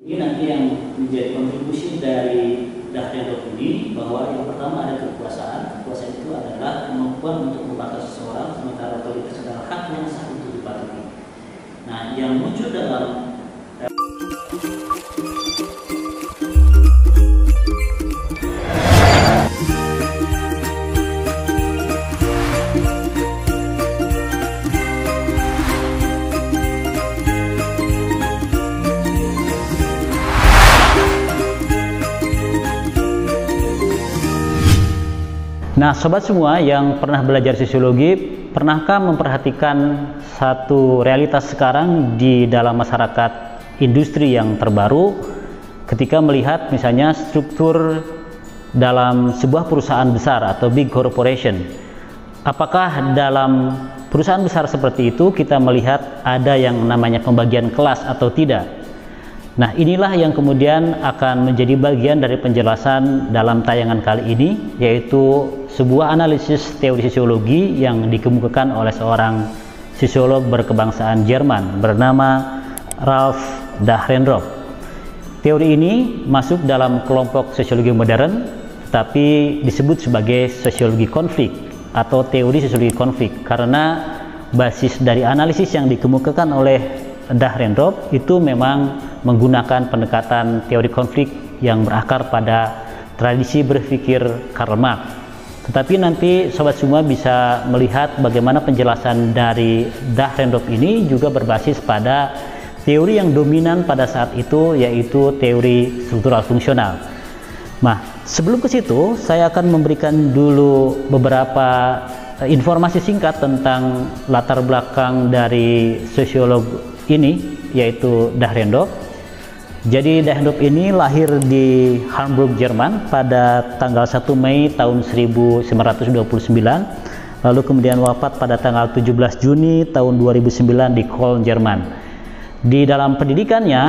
Ini nanti yang menjadi kontribusi dari Dahrendorf ini, bahwa yang pertama ada kekuasaan. Kekuasaan itu adalah kemampuan untuk membatasi seseorang, sementara otoritas adalah hak yang sah untuk dipatuhi. Nah, yang muncul dalam Nah, sobat semua yang pernah belajar sosiologi, pernahkah memperhatikan satu realitas sekarang di dalam masyarakat industri yang terbaru ketika melihat misalnya struktur dalam sebuah perusahaan besar atau big corporation? Apakah dalam perusahaan besar seperti itu kita melihat ada yang namanya pembagian kelas atau tidak? Nah, inilah yang kemudian akan menjadi bagian dari penjelasan dalam tayangan kali ini, yaitu sebuah analisis teori sosiologi yang dikemukakan oleh seorang sosiolog berkebangsaan Jerman bernama Ralf Dahrendorf. Teori ini masuk dalam kelompok sosiologi modern, tapi disebut sebagai sosiologi konflik atau teori sosiologi konflik, karena basis dari analisis yang dikemukakan oleh Dahrendorf itu memang menggunakan pendekatan teori konflik yang berakar pada tradisi berpikir Karl Marx. Tetapi nanti sobat semua bisa melihat bagaimana penjelasan dari Dahrendorf ini juga berbasis pada teori yang dominan pada saat itu, yaitu teori struktural fungsional. Nah, sebelum ke situ saya akan memberikan dulu beberapa informasi singkat tentang latar belakang dari sosiolog ini, yaitu Dahrendorf. Jadi Dahrendorf ini lahir di Hamburg, Jerman pada tanggal 1 Mei tahun 1929, lalu kemudian wafat pada tanggal 17 Juni tahun 2009 di Köln, Jerman. Di dalam pendidikannya,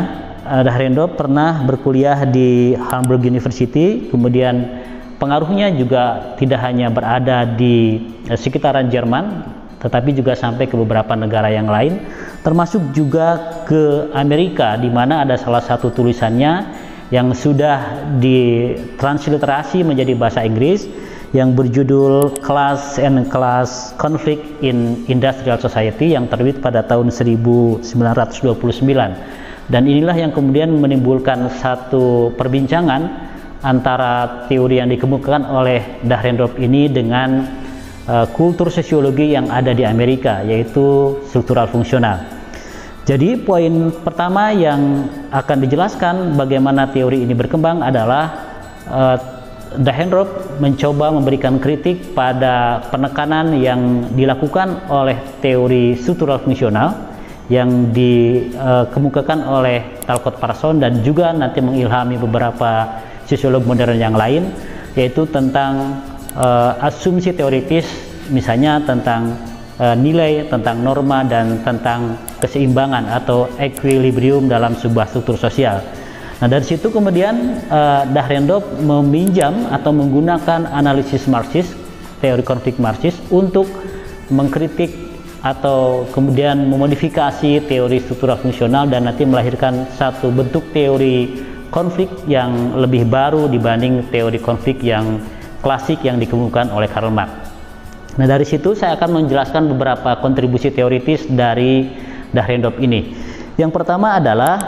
Dahrendorf pernah berkuliah di Hamburg University, kemudian pengaruhnya juga tidak hanya berada di sekitaran Jerman, tetapi juga sampai ke beberapa negara yang lain, termasuk juga ke Amerika, di mana ada salah satu tulisannya yang sudah ditransliterasi menjadi bahasa Inggris yang berjudul Class and Class Conflict in Industrial Society yang terbit pada tahun 1929. Dan inilah yang kemudian menimbulkan satu perbincangan antara teori yang dikemukakan oleh Dahrendorf ini dengan kultur sosiologi yang ada di Amerika, yaitu struktural fungsional. Jadi poin pertama yang akan dijelaskan bagaimana teori ini berkembang adalah Dahrendorf mencoba memberikan kritik pada penekanan yang dilakukan oleh teori struktural fungsional yang dikemukakan oleh Talcott Parsons dan juga nanti mengilhami beberapa sosiolog modern yang lain, yaitu tentang asumsi teoritis, misalnya tentang nilai, tentang norma, dan tentang keseimbangan atau equilibrium dalam sebuah struktur sosial. Nah, dari situ kemudian Dahrendorf meminjam atau menggunakan analisis Marxis, teori konflik Marxis, untuk mengkritik atau kemudian memodifikasi teori struktural fungsional dan nanti melahirkan satu bentuk teori konflik yang lebih baru dibanding teori konflik yang klasik yang dikemukakan oleh Karl Marx. Nah, dari situ saya akan menjelaskan beberapa kontribusi teoritis dari Dahrendorf ini. Yang pertama adalah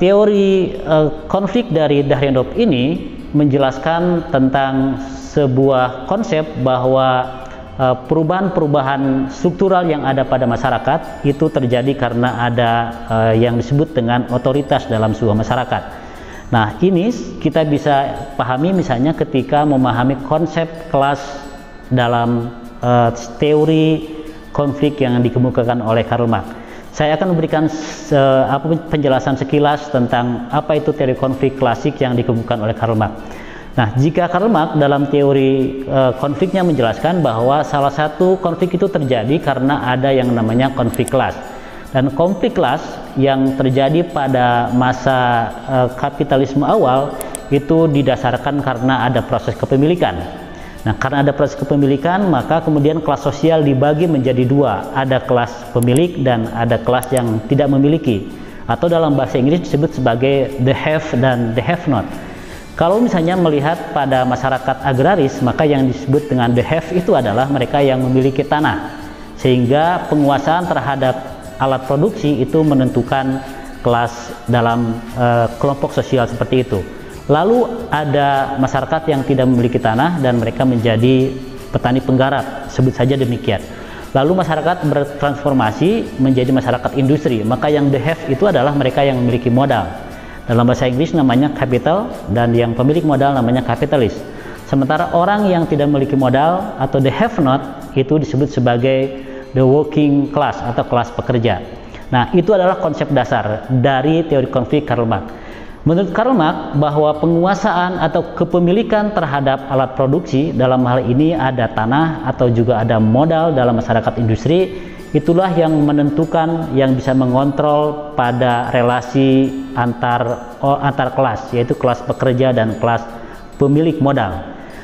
teori konflik dari Dahrendorf ini menjelaskan tentang sebuah konsep bahwa perubahan-perubahan struktural yang ada pada masyarakat itu terjadi karena ada yang disebut dengan otoritas dalam sebuah masyarakat. Nah, ini kita bisa pahami misalnya ketika memahami konsep kelas dalam teori konflik yang dikemukakan oleh Karl Marx. Saya akan memberikan penjelasan sekilas tentang apa itu teori konflik klasik yang dikemukakan oleh Karl Marx. Nah, jika Karl Marx dalam teori konfliknya menjelaskan bahwa salah satu konflik itu terjadi karena ada yang namanya konflik kelas. Dan konflik kelas yang terjadi pada masa kapitalisme awal itu didasarkan karena ada proses kepemilikan. Nah, karena ada proses kepemilikan, maka kemudian kelas sosial dibagi menjadi dua. Ada kelas pemilik dan ada kelas yang tidak memiliki. atau dalam bahasa Inggris disebut sebagai the have dan the have not. Kalau misalnya melihat pada masyarakat agraris, maka yang disebut dengan the have itu adalah mereka yang memiliki tanah, sehingga penguasaan terhadap alat produksi itu menentukan kelas dalam kelompok sosial seperti itu. Lalu ada masyarakat yang tidak memiliki tanah dan mereka menjadi petani penggarap, sebut saja demikian. Lalu masyarakat bertransformasi menjadi masyarakat industri, maka yang the have itu adalah mereka yang memiliki modal. Dalam bahasa Inggris namanya capital, dan yang pemilik modal namanya kapitalis. Sementara orang yang tidak memiliki modal atau the have not itu disebut sebagai the working class atau kelas pekerja. Nah, itu adalah konsep dasar dari teori konflik Karl Marx. Menurut Karl Marx, bahwa penguasaan atau kepemilikan terhadap alat produksi, dalam hal ini ada tanah atau juga ada modal dalam masyarakat industri, itulah yang menentukan, yang bisa mengontrol pada relasi antar kelas, yaitu kelas pekerja dan kelas pemilik modal.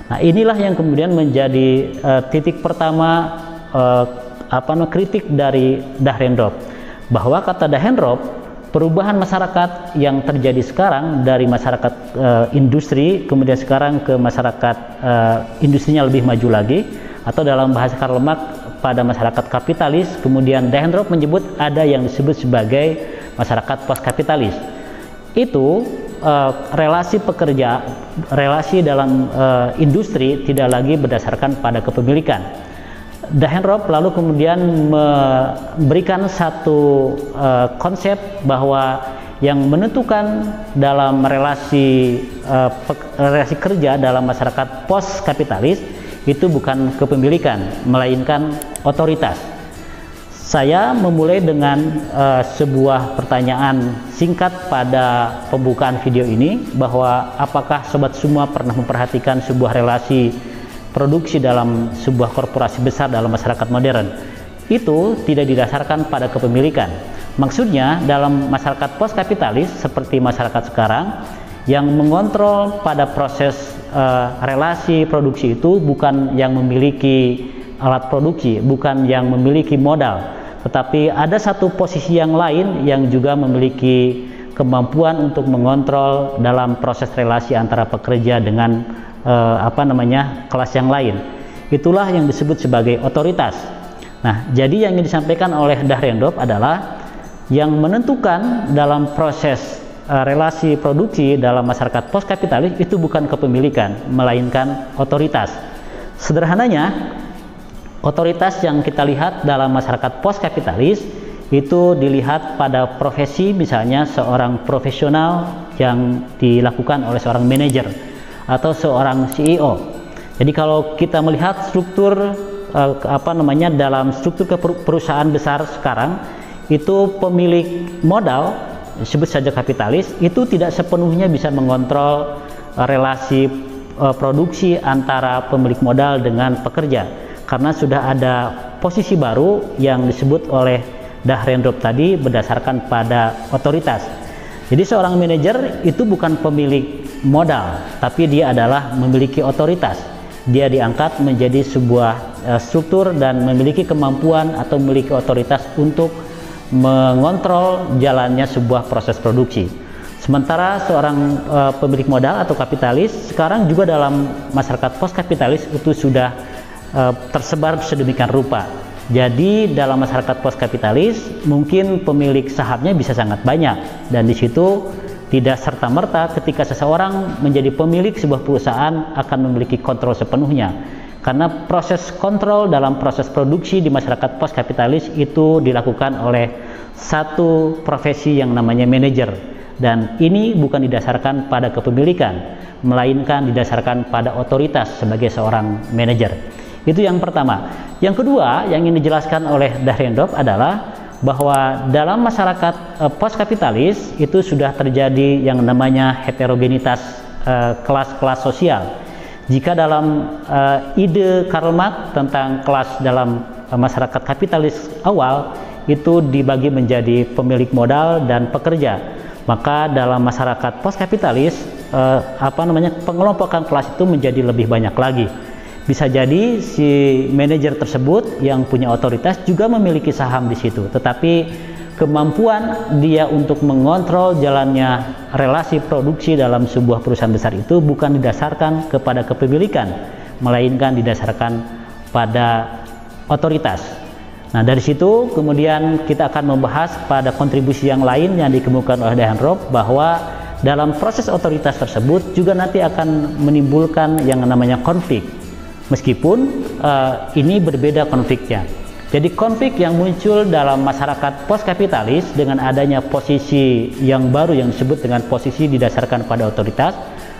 Nah, inilah yang kemudian menjadi titik pertama kritik dari Dahrendorf, bahwa kata Dahrendorf, perubahan masyarakat yang terjadi sekarang dari masyarakat industri kemudian sekarang ke masyarakat industrinya lebih maju lagi, atau dalam bahasa Karl Marx pada masyarakat kapitalis, kemudian Dahrendorf menyebut ada yang disebut sebagai masyarakat post kapitalis. Itu relasi pekerja, relasi dalam industri tidak lagi berdasarkan pada kepemilikan. Dahrendorf lalu kemudian memberikan satu konsep bahwa yang menentukan dalam relasi kerja dalam masyarakat post kapitalis itu bukan kepemilikan, melainkan otoritas. Saya memulai dengan sebuah pertanyaan singkat pada pembukaan video ini, bahwa apakah sobat semua pernah memperhatikan sebuah relasi produksi dalam sebuah korporasi besar dalam masyarakat modern? Itu tidak didasarkan pada kepemilikan. Maksudnya dalam masyarakat post kapitalis seperti masyarakat sekarang, yang mengontrol pada proses relasi produksi itu bukan yang memiliki alat produksi, bukan yang memiliki modal, tetapi ada satu posisi yang lain yang juga memiliki kemampuan untuk mengontrol dalam proses relasi antara pekerja dengan kelas yang lain. Itulah yang disebut sebagai otoritas. Nah, jadi yang disampaikan oleh Dahrendorf adalah yang menentukan dalam proses relasi produksi dalam masyarakat post kapitalis itu bukan kepemilikan, melainkan otoritas. Sederhananya, otoritas yang kita lihat dalam masyarakat post kapitalis itu dilihat pada profesi, misalnya seorang profesional yang dilakukan oleh seorang manajer atau seorang CEO. Jadi kalau kita melihat struktur dalam struktur perusahaan besar sekarang, itu pemilik modal, sebut saja kapitalis, itu tidak sepenuhnya bisa mengontrol relasi produksi antara pemilik modal dengan pekerja, karena sudah ada posisi baru yang disebut oleh Dahrendorf tadi berdasarkan pada otoritas. Jadi seorang manajer itu bukan pemilik modal, tapi dia adalah memiliki otoritas. Dia diangkat menjadi sebuah struktur dan memiliki kemampuan atau memiliki otoritas untuk mengontrol jalannya sebuah proses produksi. Sementara seorang pemilik modal atau kapitalis sekarang juga dalam masyarakat post kapitalis itu sudah tersebar sedemikian rupa. Jadi dalam masyarakat post kapitalis mungkin pemilik sahamnya bisa sangat banyak, dan di situ tidak serta-merta ketika seseorang menjadi pemilik sebuah perusahaan akan memiliki kontrol sepenuhnya, karena proses kontrol dalam proses produksi di masyarakat post kapitalis itu dilakukan oleh satu profesi yang namanya manajer, dan ini bukan didasarkan pada kepemilikan, melainkan didasarkan pada otoritas sebagai seorang manajer. Itu yang pertama. Yang kedua yang ingin dijelaskan oleh Dahrendorf adalah bahwa dalam masyarakat post kapitalis itu sudah terjadi yang namanya heterogenitas kelas-kelas sosial. Jika dalam ide Karl Marx tentang kelas dalam masyarakat kapitalis awal itu dibagi menjadi pemilik modal dan pekerja, maka dalam masyarakat post kapitalis pengelompokan kelas itu menjadi lebih banyak lagi. Bisa jadi si manajer tersebut yang punya otoritas juga memiliki saham di situ, tetapi kemampuan dia untuk mengontrol jalannya relasi produksi dalam sebuah perusahaan besar itu bukan didasarkan kepada kepemilikan, melainkan didasarkan pada otoritas. Nah, dari situ kemudian kita akan membahas pada kontribusi yang lain yang dikemukakan oleh Dahenrop, bahwa dalam proses otoritas tersebut juga nanti akan menimbulkan yang namanya konflik, meskipun ini berbeda konfliknya. Jadi konflik yang muncul dalam masyarakat post-kapitalis dengan adanya posisi yang baru yang disebut dengan posisi didasarkan pada otoritas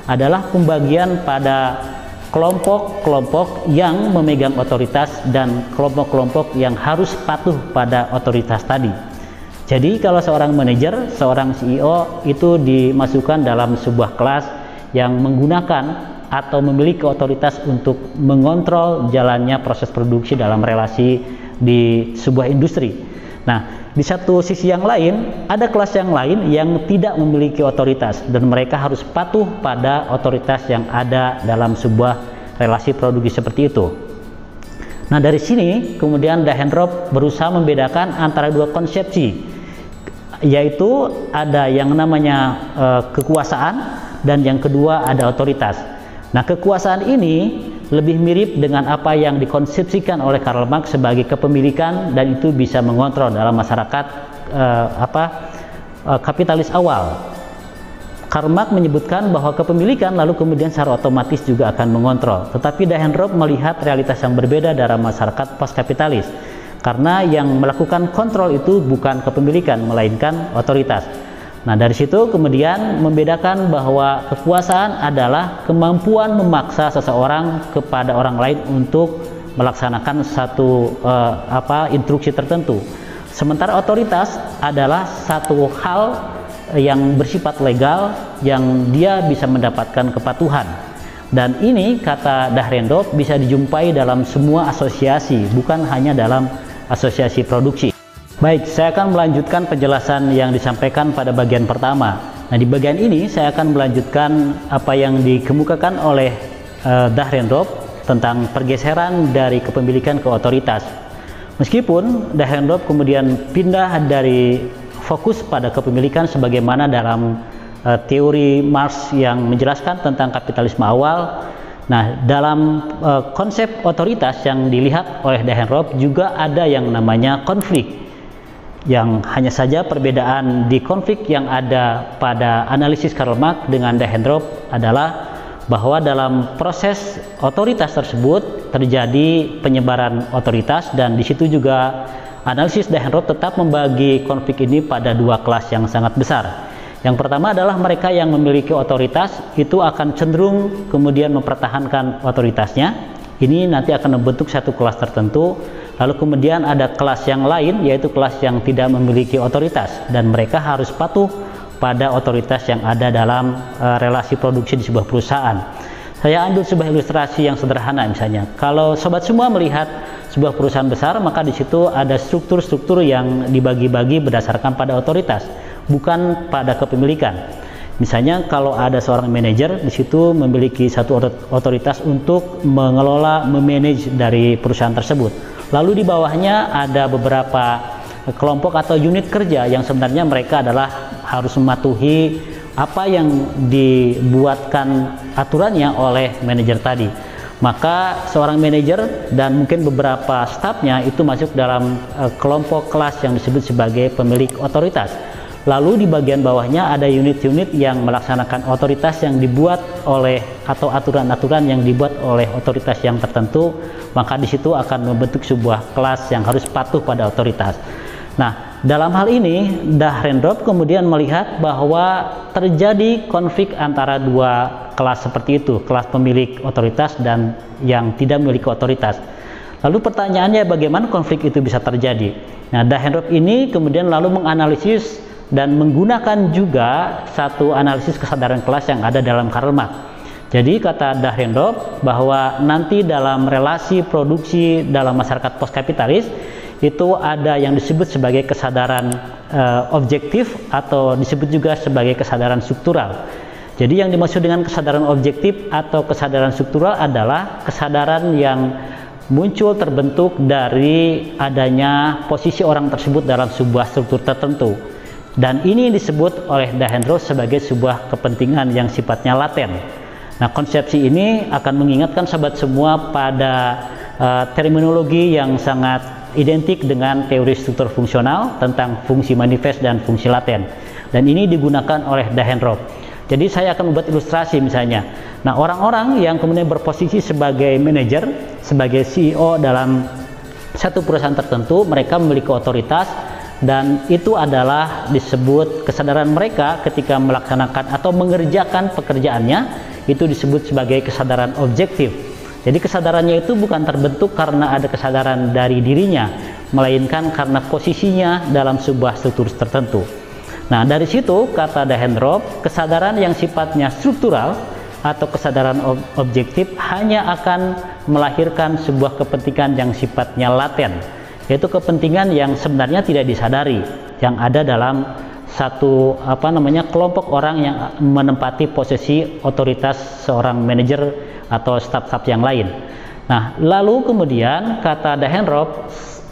adalah pembagian pada kelompok-kelompok yang memegang otoritas dan kelompok-kelompok yang harus patuh pada otoritas tadi. Jadi kalau seorang manajer, seorang CEO itu dimasukkan dalam sebuah kelas yang menggunakan atau memiliki otoritas untuk mengontrol jalannya proses produksi dalam relasi di sebuah industri. Nah, di satu sisi yang lain, ada kelas yang lain yang tidak memiliki otoritas dan mereka harus patuh pada otoritas yang ada dalam sebuah relasi produksi seperti itu. Nah, dari sini kemudian Dahenrop berusaha membedakan antara dua konsepsi, yaitu ada yang namanya kekuasaan dan yang kedua ada otoritas. Nah, kekuasaan ini lebih mirip dengan apa yang dikonsepsikan oleh Karl Marx sebagai kepemilikan, dan itu bisa mengontrol dalam masyarakat kapitalis awal. Karl Marx menyebutkan bahwa kepemilikan lalu kemudian secara otomatis juga akan mengontrol. Tetapi Dahenrop melihat realitas yang berbeda dalam masyarakat post-kapitalis, karena yang melakukan kontrol itu bukan kepemilikan melainkan otoritas. Nah, dari situ kemudian membedakan bahwa kekuasaan adalah kemampuan memaksa seseorang kepada orang lain untuk melaksanakan satu instruksi tertentu. Sementara otoritas adalah satu hal yang bersifat legal yang dia bisa mendapatkan kepatuhan. Dan ini kata Dahenrop bisa dijumpai dalam semua asosiasi, bukan hanya dalam asosiasi produksi. Baik, saya akan melanjutkan penjelasan yang disampaikan pada bagian pertama. Nah, di bagian ini saya akan melanjutkan apa yang dikemukakan oleh Dahenrop tentang pergeseran dari kepemilikan ke otoritas. Meskipun Dahenrop kemudian pindah dari fokus pada kepemilikan sebagaimana dalam teori Marx yang menjelaskan tentang kapitalisme awal. Nah, dalam konsep otoritas yang dilihat oleh Dahenrop juga ada yang namanya konflik, yang hanya saja perbedaan di konflik yang ada pada analisis Karl Marx dengan Dahenrop adalah bahwa dalam proses otoritas tersebut terjadi penyebaran otoritas, dan di situ juga analisis Dahenrop tetap membagi konflik ini pada dua kelas yang sangat besar. Yang pertama adalah mereka yang memiliki otoritas itu akan cenderung kemudian mempertahankan otoritasnya. Ini nanti akan membentuk satu kelas tertentu. Lalu kemudian ada kelas yang lain, yaitu kelas yang tidak memiliki otoritas dan mereka harus patuh pada otoritas yang ada dalam relasi produksi di sebuah perusahaan. Saya ambil sebuah ilustrasi yang sederhana. Misalnya, kalau sobat semua melihat sebuah perusahaan besar, maka di situ ada struktur-struktur yang dibagi-bagi berdasarkan pada otoritas, bukan pada kepemilikan. Misalnya kalau ada seorang manajer, di situ memiliki satu otoritas untuk mengelola, memanage dari perusahaan tersebut. Lalu di bawahnya ada beberapa kelompok atau unit kerja yang sebenarnya mereka adalah harus mematuhi apa yang dibuatkan aturannya oleh manajer tadi. Maka seorang manajer dan mungkin beberapa stafnya itu masuk dalam kelompok kelas yang disebut sebagai pemilik otoritas. Lalu di bagian bawahnya ada unit-unit yang melaksanakan otoritas yang dibuat oleh atau aturan-aturan yang dibuat oleh otoritas yang tertentu, maka di situ akan membentuk sebuah kelas yang harus patuh pada otoritas. Nah, dalam hal ini Dahenrop kemudian melihat bahwa terjadi konflik antara dua kelas seperti itu, kelas pemilik otoritas dan yang tidak memiliki otoritas. Lalu pertanyaannya, bagaimana konflik itu bisa terjadi? Nah, Dahenrop ini kemudian lalu menganalisis dan menggunakan juga satu analisis kesadaran kelas yang ada dalam Karl Marx. Jadi kata Dahenrop bahwa nanti dalam relasi produksi dalam masyarakat post-kapitalis itu ada yang disebut sebagai kesadaran objektif atau disebut juga sebagai kesadaran struktural. Jadi yang dimaksud dengan kesadaran objektif atau kesadaran struktural adalah kesadaran yang muncul terbentuk dari adanya posisi orang tersebut dalam sebuah struktur tertentu, dan ini disebut oleh Dahendroff sebagai sebuah kepentingan yang sifatnya laten. Nah, konsepsi ini akan mengingatkan sahabat semua pada terminologi yang sangat identik dengan teori struktur fungsional tentang fungsi manifest dan fungsi laten, dan ini digunakan oleh Dahendroff. Jadi saya akan membuat ilustrasi misalnya. Nah, orang-orang yang kemudian berposisi sebagai manajer, sebagai CEO dalam satu perusahaan tertentu, mereka memiliki otoritas, dan itu adalah disebut kesadaran mereka ketika melaksanakan atau mengerjakan pekerjaannya, itu disebut sebagai kesadaran objektif. Jadi kesadarannya itu bukan terbentuk karena ada kesadaran dari dirinya, melainkan karena posisinya dalam sebuah struktur tertentu. Nah, dari situ kata Dahendroff, kesadaran yang sifatnya struktural atau kesadaran objektif hanya akan melahirkan sebuah kepentingan yang sifatnya laten, yaitu kepentingan yang sebenarnya tidak disadari, yang ada dalam satu kelompok orang yang menempati posisi otoritas seorang manajer atau staf-staf yang lain. Nah, lalu kemudian kata Dahendroff,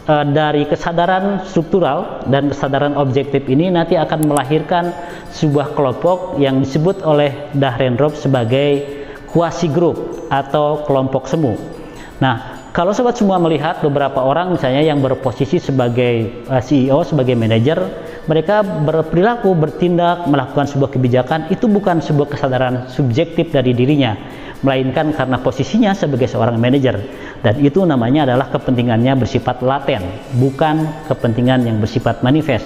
dari kesadaran struktural dan kesadaran objektif ini nanti akan melahirkan sebuah kelompok yang disebut oleh Dahendroff sebagai quasi group atau kelompok semu. Nah, kalau sobat semua melihat beberapa orang misalnya yang berposisi sebagai CEO, sebagai manajer, mereka berperilaku, bertindak, melakukan sebuah kebijakan, itu bukan sebuah kesadaran subjektif dari dirinya, melainkan karena posisinya sebagai seorang manajer, dan itu namanya adalah kepentingannya bersifat laten, bukan kepentingan yang bersifat manifest.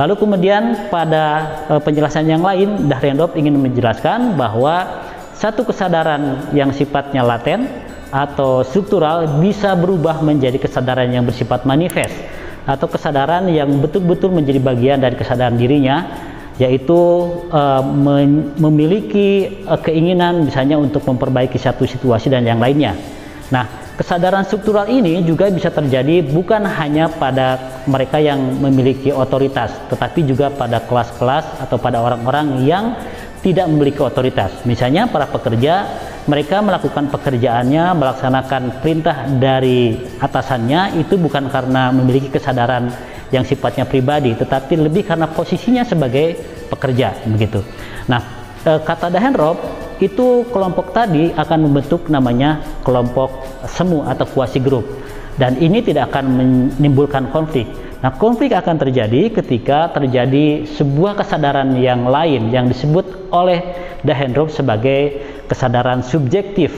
Lalu kemudian pada penjelasan yang lain, Dahendroff ingin menjelaskan bahwa satu kesadaran yang sifatnya laten atau struktural bisa berubah menjadi kesadaran yang bersifat manifest, atau kesadaran yang betul-betul menjadi bagian dari kesadaran dirinya, yaitu memiliki keinginan misalnya untuk memperbaiki satu situasi dan yang lainnya. Nah, kesadaran struktural ini juga bisa terjadi bukan hanya pada mereka yang memiliki otoritas, tetapi juga pada kelas-kelas atau pada orang-orang yang tidak memiliki otoritas. Misalnya para pekerja, mereka melakukan pekerjaannya, melaksanakan perintah dari atasannya, itu bukan karena memiliki kesadaran yang sifatnya pribadi, tetapi lebih karena posisinya sebagai pekerja, begitu. Nah, kata Dahendroff, itu kelompok tadi akan membentuk namanya kelompok semu atau quasi group, dan ini tidak akan menimbulkan konflik. Nah, konflik akan terjadi ketika terjadi sebuah kesadaran yang lain yang disebut oleh Dahendroff sebagai kesadaran subjektif.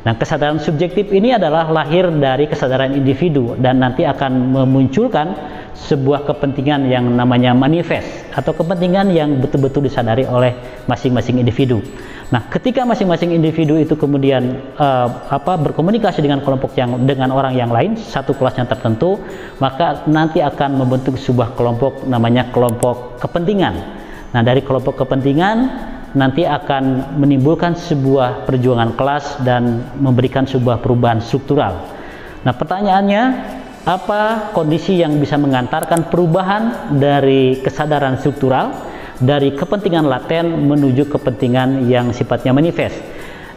Nah, kesadaran subjektif ini adalah lahir dari kesadaran individu dan nanti akan memunculkan sebuah kepentingan yang namanya manifest atau kepentingan yang betul-betul disadari oleh masing-masing individu. Nah, ketika masing-masing individu itu kemudian berkomunikasi dengan kelompok dengan orang yang lain, satu kelas yang tertentu, maka nanti akan membentuk sebuah kelompok namanya kelompok kepentingan. Nah, dari kelompok kepentingan nanti akan menimbulkan sebuah perjuangan kelas dan memberikan sebuah perubahan struktural. Nah, pertanyaannya, apa kondisi yang bisa mengantarkan perubahan dari kesadaran struktural, dari kepentingan laten menuju kepentingan yang sifatnya manifest,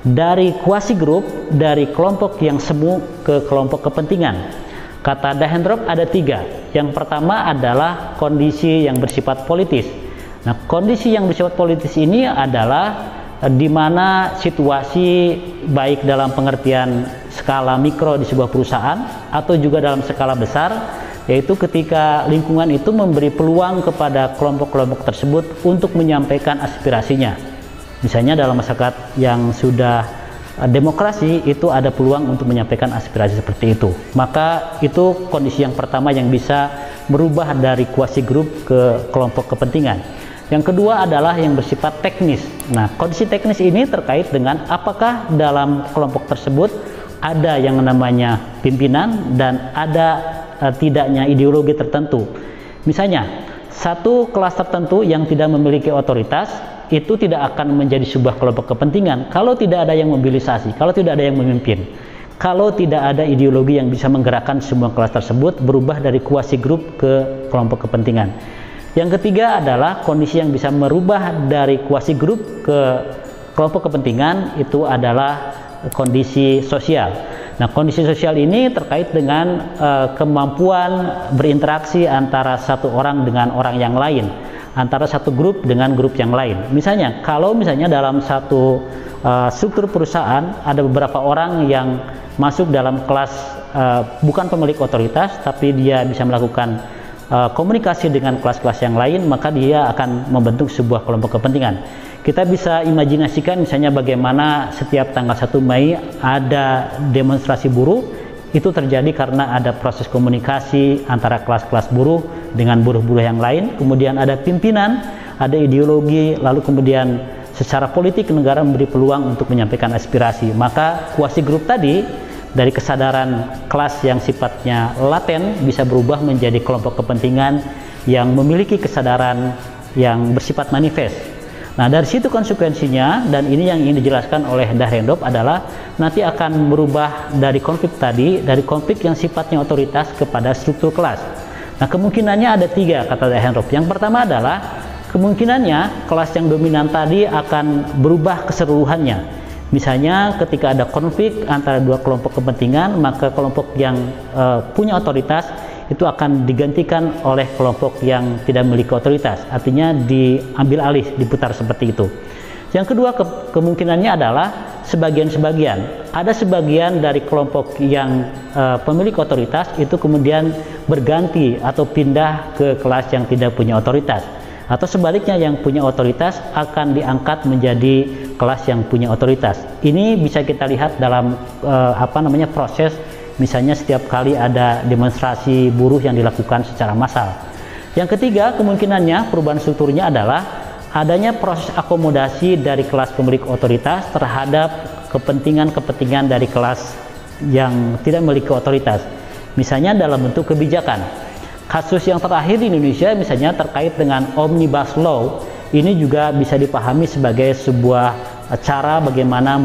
dari quasi group, dari kelompok yang semu ke kelompok kepentingan? Kata Dahendroff ada 3. Yang pertama adalah kondisi yang bersifat politis. Nah, kondisi yang bersifat politis ini adalah di mana situasi baik dalam pengertian skala mikro di sebuah perusahaan atau juga dalam skala besar, yaitu ketika lingkungan itu memberi peluang kepada kelompok-kelompok tersebut untuk menyampaikan aspirasinya. Misalnya dalam masyarakat yang sudah demokrasi, itu ada peluang untuk menyampaikan aspirasi seperti itu. Maka itu kondisi yang pertama yang bisa merubah dari quasi group ke kelompok kepentingan. Yang kedua adalah yang bersifat teknis. Nah, kondisi teknis ini terkait dengan apakah dalam kelompok tersebut ada yang namanya pimpinan dan ada tidaknya ideologi tertentu. Misalnya, satu kelas tertentu yang tidak memiliki otoritas itu tidak akan menjadi sebuah kelompok kepentingan kalau tidak ada yang mobilisasi, kalau tidak ada yang memimpin, kalau tidak ada ideologi yang bisa menggerakkan semua kelas tersebut berubah dari quasi group ke kelompok kepentingan. Yang ketiga adalah kondisi yang bisa merubah dari quasi group ke kelompok kepentingan, itu adalah kondisi sosial. Nah, kondisi sosial ini terkait dengan kemampuan berinteraksi antara satu orang dengan orang yang lain, antara satu grup dengan grup yang lain. Misalnya, kalau misalnya dalam satu struktur perusahaan ada beberapa orang yang masuk dalam kelas bukan pemilik otoritas, tapi dia bisa melakukan komunikasi dengan kelas-kelas yang lain, maka dia akan membentuk sebuah kelompok kepentingan. Kita bisa imajinasikan misalnya bagaimana setiap tanggal 1 Mei ada demonstrasi buruh, itu terjadi karena ada proses komunikasi antara kelas-kelas buruh dengan buruh-buruh yang lain, kemudian ada pimpinan, ada ideologi, lalu kemudian secara politik negara memberi peluang untuk menyampaikan aspirasi. Maka quasi group tadi dari kesadaran kelas yang sifatnya laten bisa berubah menjadi kelompok kepentingan yang memiliki kesadaran yang bersifat manifest. Nah, dari situ konsekuensinya, dan ini yang ingin dijelaskan oleh Dahrendorf adalah nanti akan merubah dari konflik tadi, dari konflik yang sifatnya otoritas kepada struktur kelas. Nah, kemungkinannya ada 3 kata Dahrendorf. Yang pertama adalah kemungkinannya kelas yang dominan tadi akan berubah keseluruhannya. Misalnya ketika ada konflik antara 2 kelompok kepentingan, maka kelompok yang punya otoritas itu akan digantikan oleh kelompok yang tidak memiliki otoritas, artinya diambil alih, diputar seperti itu. Yang kedua kemungkinannya adalah sebagian-sebagian. Ada sebagian dari kelompok yang pemilik otoritas itu kemudian berganti atau pindah ke kelas yang tidak punya otoritas. Atau sebaliknya, yang punya otoritas akan diangkat menjadi kelas yang punya otoritas. Ini bisa kita lihat dalam proses. Misalnya setiap kali ada demonstrasi buruh yang dilakukan secara massal. Yang ketiga, kemungkinannya perubahan strukturnya adalah adanya proses akomodasi dari kelas pemilik otoritas terhadap kepentingan-kepentingan dari kelas yang tidak memiliki otoritas. Misalnya dalam bentuk kebijakan. Kasus yang terakhir di Indonesia misalnya terkait dengan Omnibus Law, ini juga bisa dipahami sebagai sebuah cara bagaimana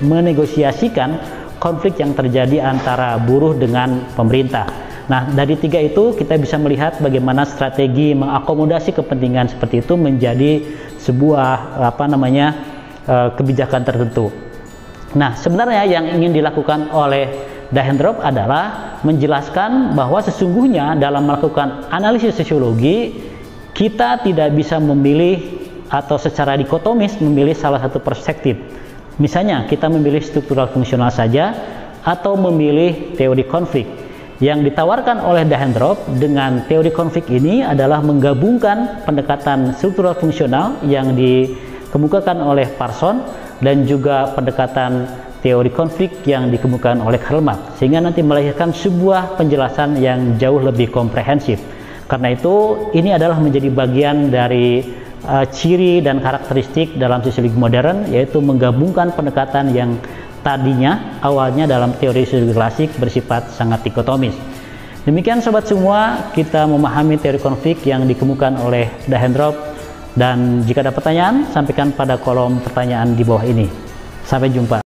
menegosiasikan konflik yang terjadi antara buruh dengan pemerintah. Nah, dari 3 itu kita bisa melihat bagaimana strategi mengakomodasi kepentingan seperti itu menjadi sebuah kebijakan tertentu. Nah, sebenarnya yang ingin dilakukan oleh Dahrendorf adalah menjelaskan bahwa sesungguhnya dalam melakukan analisis sosiologi kita tidak bisa memilih atau secara dikotomis memilih salah satu perspektif. Misalnya kita memilih struktural fungsional saja atau memilih teori konflik. Yang ditawarkan oleh Dahrendorf dengan teori konflik ini adalah menggabungkan pendekatan struktural fungsional yang dikemukakan oleh Parson dan juga pendekatan teori konflik yang dikemukakan oleh Karl Marx, sehingga nanti melahirkan sebuah penjelasan yang jauh lebih komprehensif. Karena itu ini adalah menjadi bagian dari ciri dan karakteristik dalam sosiologi modern, yaitu menggabungkan pendekatan yang tadinya awalnya dalam teori sosiologi klasik bersifat sangat dikotomis. Demikian sobat semua, kita memahami teori konflik yang dikemukakan oleh Dahrendorf, dan jika ada pertanyaan sampaikan pada kolom pertanyaan di bawah ini. Sampai jumpa.